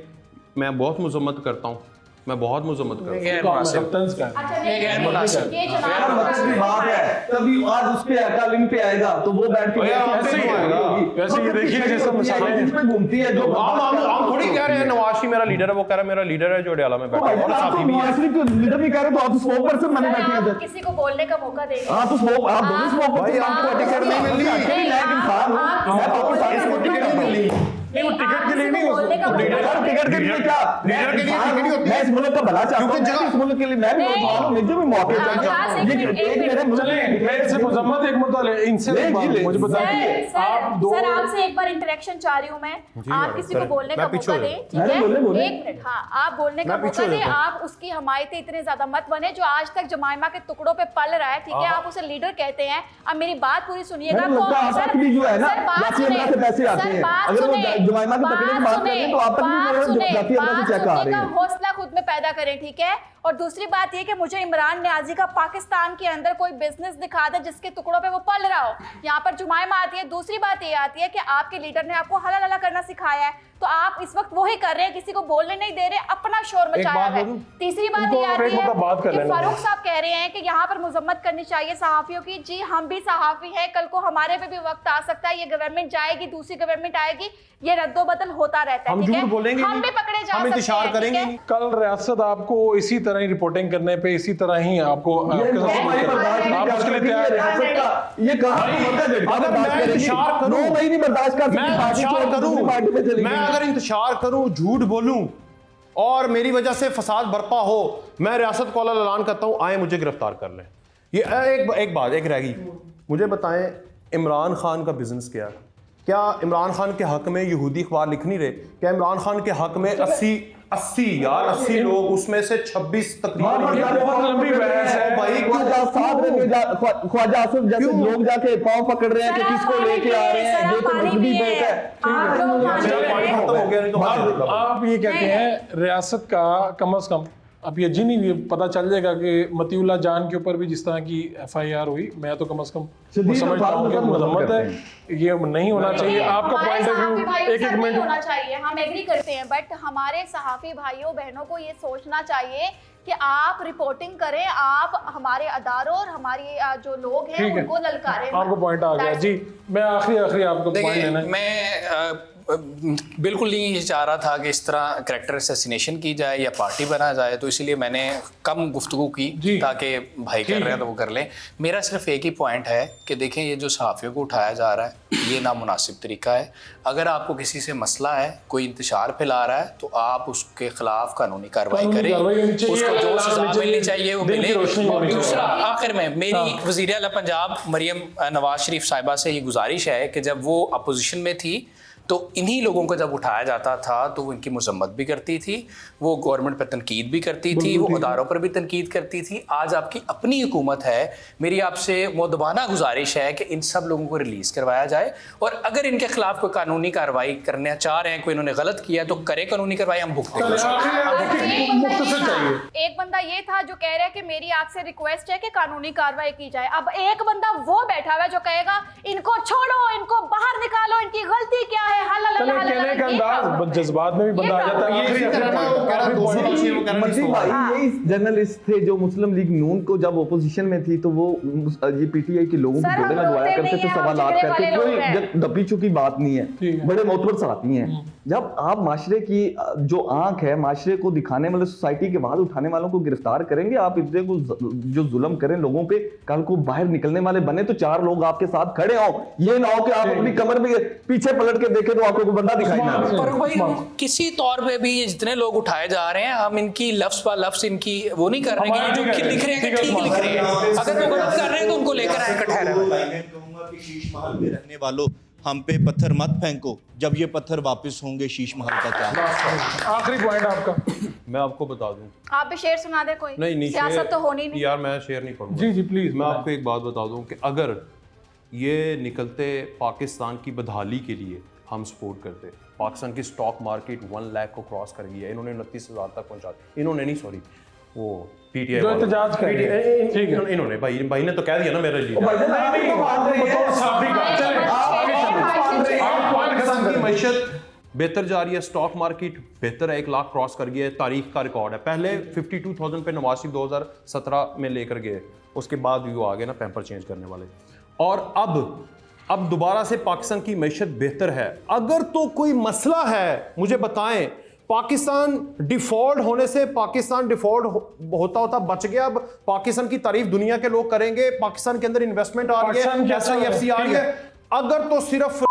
मैं बहुत मजम्मत करता हूँ, मैं बहुत मजम्मत करता हूँ। गैर मुनासिब, तंज का है। अच्छा, ये गैर मुनासिब। ये चुनाव यार मतलब की बात है, कभी आज उस पे आएगा, लिंक पे आएगा तो वो बैठ के भैया, ऐसे ही आएगा। वैसे ये देखिए जैसे मिसालें हैं। इसमें घूमती है जो हम थोड़ी कह रहे हैं नवाज शरीफ मेरा लीडर है, वो कह रहा है मेरा लीडर है जो अडयाला में बैठा है, और साथी भी है। लीडर नहीं कह रहे तो आप स्मोक पर्सन मैंने बैठे आप हैं। किसी को बोलने का मौका देंगे। हाँ तो स्मोक आप दोनों स्मोक भाई, आपको टिकट नहीं मिल रही। मैं एक इंसान हूँ, मैं पाकिस्तान इसको टिकट नहीं मिल रही। नहीं, वो टिकट के लिए नहीं हो बोलने का सकता। मौका यार टिकट के लिए क्या लीडर के लिए टिकट ही होती मैं है। इस मुल्क का भला चाहता हूँ, क्योंकि मैं इस मुल्क के लिए मैं भी नहीं। नौजवान हूँ, मुझे भी मौके हाँ, चाहिए। हाँ, ये एक एक मेरे मुल्क चले मैं इससे मजम्मत एक मुद्दा ले इनसे नहीं, एक बात जी, ले। मुझे बताइए। आप दो सर आपसे एक बार इंटरेक्शन चाह रही हूँ मैं। आप किसी को करें। बोलने मैं का पीछे मौका हो दें, जाऊं। ठीक मैंने है? बोले। एक मिनट, हाँ आप बोलने का मैं पीछे मौका हो दें। जाता हूं। आप उसकी हमायत इतने ज्यादा मत बने जो आज तक जमाइमा के टुकड़ों पे पल रहा है, ठीक है? आप उसे लीडर कहते हैं। अब मेरी बात पूरी सुनिएगा। मेरे को लगता है सर, आपकी भी जो है ना, सर, बात जाती अमला से पैसे आते सर, हैं। बात अगर वो सुने, जमाइमा के तकड़े की बात कर रहे हैं तो आप तक भी बात जो है सुने, जाती अमला से बात चेक आ सुनने रहे का हैं। हौसला खुद में पैदा करें, ठीक है? और दूसरी बात ये कि मुझे इमरान न्याजी का पाकिस्तान के अंदर कोई बिजनेस दिखा दे जिसके टुकड़ों पे वो पल रहा हो। यहाँ पर जुमाइमा आती है। दूसरी बात ये आती है कि आपके लीडर ने आपको हला लला करना सिखाया है, तो आप इस वक्त वही कर रहे हैं, किसी को बोलने नहीं दे रहे, अपना शोर मचाया बात है। बोलूं? तीसरी बात इनको ये और आती एक मुद्दा बात है कर कि लेना। फारूक साहब कह रहे हैं कि यहाँ पर मुजम्मत करनी चाहिए सहाफियों की। जी हम भी सहाफी हैं, कल को हमारे पे भी वक्त आ सकता है, ये गवर्नमेंट जाएगी, दूसरी गवर्नमेंट आएगी, ये रद्दोबदल होता रहता है, हम ठीक है? झूठ बोलेंगे हम नहीं, भी पकड़े जा हम सकते इंतशार हैं, करेंगे ठीक है? नहीं। कल रियासत आपको इसी तरह ही रिपोर्टिंग करने पे इसी तरह ही आपको आपके साथ ये सलूक करें। आप उसके लिए तैयार हैं? रियासत का ये कहा अगर मैं इंतशार करूं, नो नहीं बर्दाश्त कर मैं सकती पार्टी इंतशार छोड़ दूसरी पार्टी में करूं, चली मैं गई। अगर इंतशार करूं, झूठ बोलूं और मेरी वजह से फसाद बरपा हो, मैं रियासत को ऐलान करता हूं, आए मुझे गिरफ्तार कर लें। ये एक बात एक रह गई, मुझे बताएं इमरान खान का बिजनेस क्या है? क्या इमरान खान के हक में यहूदी अखबार लिख नहीं रहे? क्या इमरान खान के हक में 80 लोग, उसमें से 26 तकरीबन बहुत लंबी बहस है भाई, ख्वाजा आसिफ जैसे लोग जाके पाँव पकड़ रहे हैं कि किसको लेके आ रहे हैं, ये तो मजहबी बात है। आप लोग खत्म हो गया, नहीं तो बाद में आप ये कहते हैं रियासत का कम अज कम अब ये जिन ही पता चल जाएगा कि मतीउल्लाह जान के ऊपर भी जिस तरह की FIR हुई, मैं तो कम अज कम शदीद समझता हूँ कि अल्फाज मजम्मत करते है, ये नहीं होना चाहिए। आपका हमारे पॉइंट ऑफ सहाफी व्यू भाइयों एक से एक नहीं मिनट होना चाहिए, हम एग्री करते हैं, बट हमारे सहाफी भाइयों बहनों को ये सोचना चाहिए कि आप रिपोर्टिंग करें, आप हमारे अदारों और हमारी जो लोग हैं ठीक है, उनको ललकारें। आपको पॉइंट आ गया जी। मैं आखिरी आपको पॉइंट देखिए लेना है। मैं बिल्कुल नहीं ये चाह रहा था कि इस तरह करैक्टर असैसिनेशन की जाए या पार्टी बना जाए, तो इसीलिए मैंने कम गुफ्तगू की जी। ताकि भाई कर रहे हैं तो वो कर लें। मेरा सिर्फ एक ही पॉइंट है कि देखें ये जो सहाफ़ियों को उठाया जा रहा है ये नामुनासिब तरीका है। अगर आपको किसी से मसला है, कोई इंतशार फैला रहा है, तो आप उसके खिलाफ कानूनी कार्रवाई कानूनी करें, कार्रवाई होनी चाहिए, उसको जो अल्लाह सजा होनी मिलनी चाहिए, चाहिए वो दिन की मिले। रोशनी और होनी चाहिए। दूसरा आखिर में मेरी वज़ीर आला पंजाब मरियम नवाज शरीफ साहिबा से ये गुजारिश है कि जब वो अपोजिशन में थी तो इन्हीं लोगों को जब उठाया जाता था तो वो इनकी मजम्मत भी करती थी, वो गवर्नमेंट पर तनकीद भी करती थी, वो अदारों पर भी तनकीद करती थी। आज आपकी अपनी हुकूमत है, मेरी आपसे मुदबाना गुजारिश है कि इन सब लोगों को रिलीज़ करवाया जाए, और अगर इनके खिलाफ कोई कानूनी कार्रवाई करना चाह रहे हैं, कोई इन्होंने गलत किया तो करे कानूनी कार्रवाई, हम भुगतेंगे। एक बंदा ये था जो कह रहा है कि मेरी आपसे रिक्वेस्ट है कि कानूनी कार्रवाई की जाए। अब एक बंदा वो बैठा हुआ है जो कहेगा इनको छोड़ो, इनको बाहर निकालो, इनकी गलती क्या है, चले कहने का अंदाज जज्बात में भी बंदा आ जाता है। मजीद भाई यही जर्नलिस्ट थे जो मुस्लिम लीग नून को जब ओपोजिशन में थी तो वो ये पीटीआई के लोगों सर, को हम गोले लगवाया रोते करते नहीं थे, हैं, हम सवालात झगड़े करके, वाले लोग हैं। कोई दबी चुकी बात नहीं ठीक है, है। बड़े मोतबर सलाती हैं। जब आप माशरे की जो आंख है, माशरे को दिखाने वाले, सोसाइटी के बाहर उठाने वालों को गिरफ्तार करेंगे, आप इतने को जो जुल्म करें लोगों पे, कल को बाहर निकलने वाले बने तो 4 लोग आपके साथ खड़े हो, ये ना हो कि आप अपनी कमर में पीछे पलट के देखें तो आपको कोई बंदा दिखाई ना दे। पर भाई हम किसी तौर पे भी ये जितने लोग उठाए जा रहे हैं, हम इनकी लफ्ज ब लफ्ज इनकी वो नहीं कर रहे कि ये जो लिख रहे हैं कि ठीक लिख रहे हैं। अगर वो गलत कर रहे हैं तो उनको लेकर आए ठहरा। कहूंगा कि शीश महल में रहने वालों, हम पे पत्थर मत फेंको, जब ये पत्थर वापस होंगे शीश महल का क्या। आखिरी पॉइंट आपका। मैं आपको बता दूं, आप भी शेर सुना दे कोई। नहीं सियासत तो होनी नहीं। यार मैं शेयर नहीं करूंगा। जी जी प्लीज। मैं आपको एक बात बता दूं कि अगर ये निकलते पाकिस्तान की बदहाली के लिए हम सपोर्ट करते, पाकिस्तान की स्टॉक मार्केट 1 लाख को क्रॉस कर गई है, इन्होंने 29,000 तक पहुंचा, इन्होंने नहीं, सॉरी वो पीटीआई जो एहतजाज कर रहे हैं। ठीक है। इन्होंने भाई ने तो कह दिया ना मेरे लिए पाकिस्तान की मैशत बेहतर जा रही है, स्टॉक मार्केट बेहतर है, 1 लाख क्रॉस कर गया है, तारीख का रिकॉर्ड है। पहले 52,000 पे नवाज शरीफ 2017 में लेकर गए, उसके बाद भी वो आ गए ना पैम्पर चेंज करने वाले, और अब दोबारा से पाकिस्तान की मैशत बेहतर है। अगर तो कोई मसला है मुझे बताएं, पाकिस्तान डिफॉल्ट होने से, पाकिस्तान डिफॉल्ट होता बच गया, अब पाकिस्तान की तारीफ दुनिया के लोग करेंगे, पाकिस्तान के अंदर इन्वेस्टमेंट आ रही है, SIFC आ रही है। अगर तो सिर्फ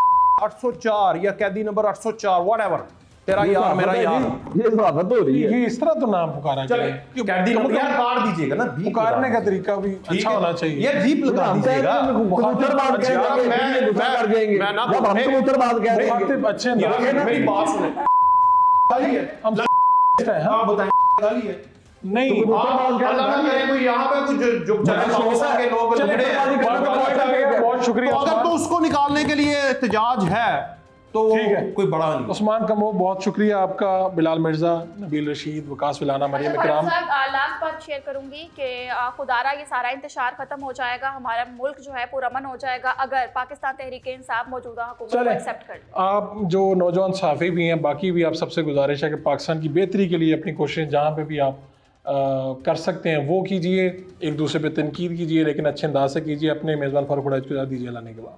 804 या कैदी नंबर 804 व्हाटएवर, तेरा यार मेरा यार, ये बात हो रही है। ये इस तरह तो नाम पुकारा चले करें। कैदी नंबर यार काट दीजिएगा ना, बीप पुकारने लगा का तरीका भी अच्छा होना चाहिए। ये बीप लगा दीजिएगा। कबूतर बात कह यार, देंगे, मैं- गुस्सा कर देंगे। मैं ना- जब हम कबूतर बात कह देंगे, मुखातिब अच्छे यार, अंदाज में मेरी बात सुने, हम हैं। हाँ बताएं, गाली है नहीं अल्लाह ना करे कोई यहाँ पे कुछ जो चले पाकिस्तान के लोग लड़े हैं, बहुत शुक्रिया। तो अगर तो उसको निकालने के लिए एहतजाज है तो ठीक है। कोई बड़ा नहीं। उस्मान कमो, बहुत शुक्रिया आपका। बिलाल मिर्जा, नबील रशीद, वकास विलाना, मरियम इकराम। लास्ट बात शेयर करूंगी कि खुदारा ये सारा इंतशार खत्म हो जाएगा, हमारा मुल्क जो है पुरअमन हो जाएगा अगर पाकिस्तान तहरीक इंसाफ मौजूदा हुकूमत को एक्सेप्ट कर ले। आप जो नौजवान सहाफ़ी भी हैं, बाकी भी आप सबसे गुजारिश है कि पाकिस्तान की बेहतरी के लिए अपनी कोशिश जहाँ पे भी आप कर सकते हैं वो कीजिए, एक दूसरे पे तनकीद कीजिए, लेकिन अच्छे अंदाज से कीजिए। अपने मेज़बान फारूक वड़ाइच को इजाज़त दीजिए, लाने के बाद।